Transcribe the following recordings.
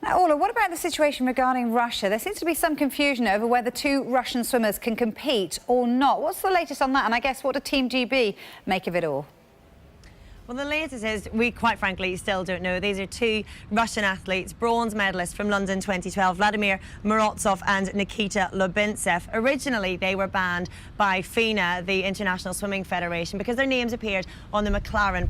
Now, Orla, what about the situation regarding Russia? There seems to be some confusion over whether two Russian swimmers can compete or not. What's the latest on that? And I guess, what do Team GB make of it all? Well, the latest is we quite frankly still don't know. These are two Russian athletes, bronze medalists from London 2012, Vladimir Morozov and Nikita Lubintsev. Originally, they were banned by FINA, the International Swimming Federation, because their names appeared on the McLaren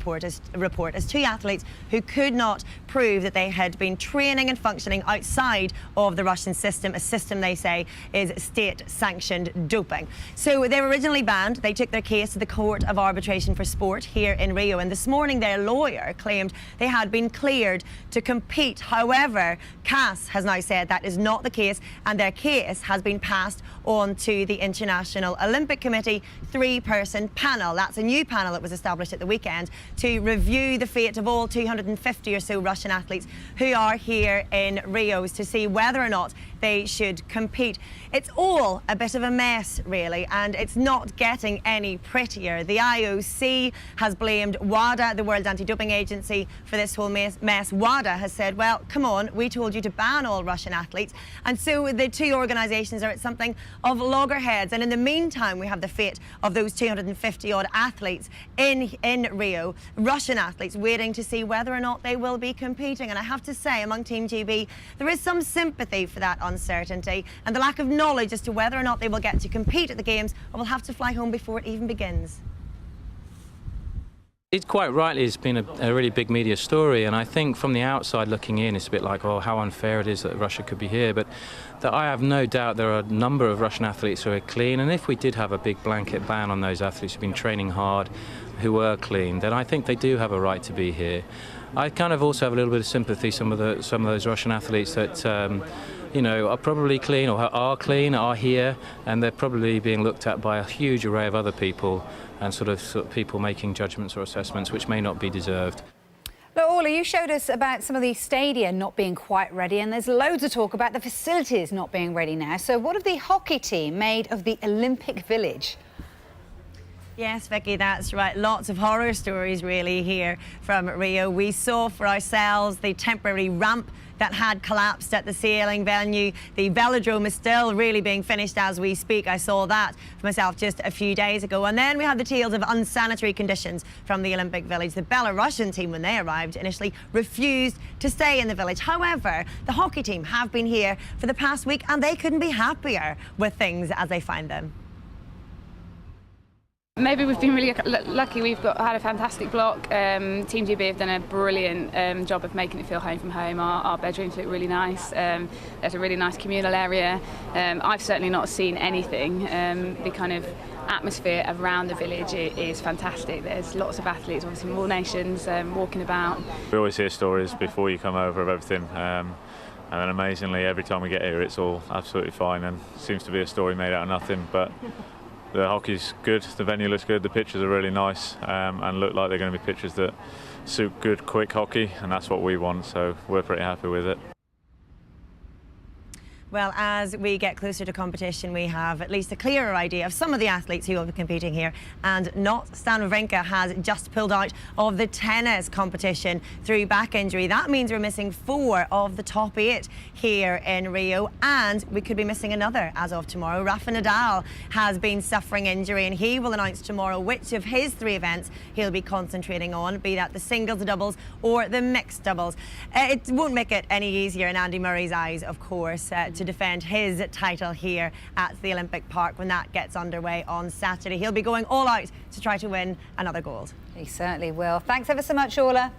report as two athletes who could not prove that they had been training and functioning outside of the Russian system, a system they say is state-sanctioned doping. So they were originally banned. They took their case to the Court of Arbitration for Sport here in Rio, and this morning their lawyer claimed they had been cleared to compete. However, CAS has now said that is not the case, and their case has been passed on to the International Olympic Committee three-person panel. That's a new panel that was established at the weekend to review the fate of all 250 or so Russian athletes who are here in Rio to see whether or not they should compete. It's all a bit of a mess, really, and it's not getting any prettier. The IOC has blamed WADA, the World Anti-Doping Agency, for this whole mess. WADA has said, well, come on, we told you to ban all Russian athletes. And so the two organisations are at something of loggerheads. And in the meantime, we have the fate of those 250-odd athletes in Rio, Russian athletes, waiting to see whether or not they will be competing. And I have to say, among Team GB, there is some sympathy for that uncertainty and the lack of knowledge as to whether or not they will get to compete at the Games or will have to fly home before it even begins. It's quite rightly, it's been a really big media story, and I think from the outside looking in, it's a bit like, oh, how unfair it is that Russia could be here. But I have no doubt there are a number of Russian athletes who are clean, and if we did have a big blanket ban on those athletes who've been training hard, who were clean, then I think they do have a right to be here. I kind of also have a little bit of sympathy some of those Russian athletes that you know, are probably clean or are here, and they're probably being looked at by a huge array of other people, and sort of people making judgments or assessments which may not be deserved. Look, Orla, you showed us about some of these stadia not being quite ready, and there's loads of talk about the facilities not being ready now. So what have the hockey team made of the Olympic Village? Yes, Vicky, that's right. Lots of horror stories really here from Rio. We saw for ourselves the temporary ramp that had collapsed at the sailing venue. The velodrome is still really being finished as we speak. I saw that for myself just a few days ago. And then we had the tales of unsanitary conditions from the Olympic Village. The Belarusian team, when they arrived, initially refused to stay in the village. However, the hockey team have been here for the past week, and they couldn't be happier with things as they find them. Maybe we've been really lucky. We've had a fantastic block. Team GB have done a brilliant job of making it feel home from home. Our bedrooms look really nice. There's a really nice communal area. I've certainly not seen anything. The kind of atmosphere around the village is fantastic. There's lots of athletes, obviously from all nations, walking about. We always hear stories before you come over of everything. And then amazingly, every time we get here, it's all absolutely fine, and seems to be a story made out of nothing. But the hockey's good, the venue looks good, the pitches are really nice, and look like they're going to be pitches that suit good, quick hockey, and that's what we want, so we're pretty happy with it. Well, as we get closer to competition, we have at least a clearer idea of some of the athletes who will be competing here, and not Stan Wawrinka has just pulled out of the tennis competition through back injury. That means we're missing 4 of the top 8 here in Rio, and we could be missing another as of tomorrow. Rafa Nadal has been suffering injury, and he will announce tomorrow which of his 3 events he'll be concentrating on, be that the singles, the doubles or the mixed doubles. It won't make it any easier in Andy Murray's eyes, of course, to defend his title here at the Olympic Park when that gets underway on Saturday. He'll be going all out to try to win another gold. He certainly will. Thanks ever so much, Orla.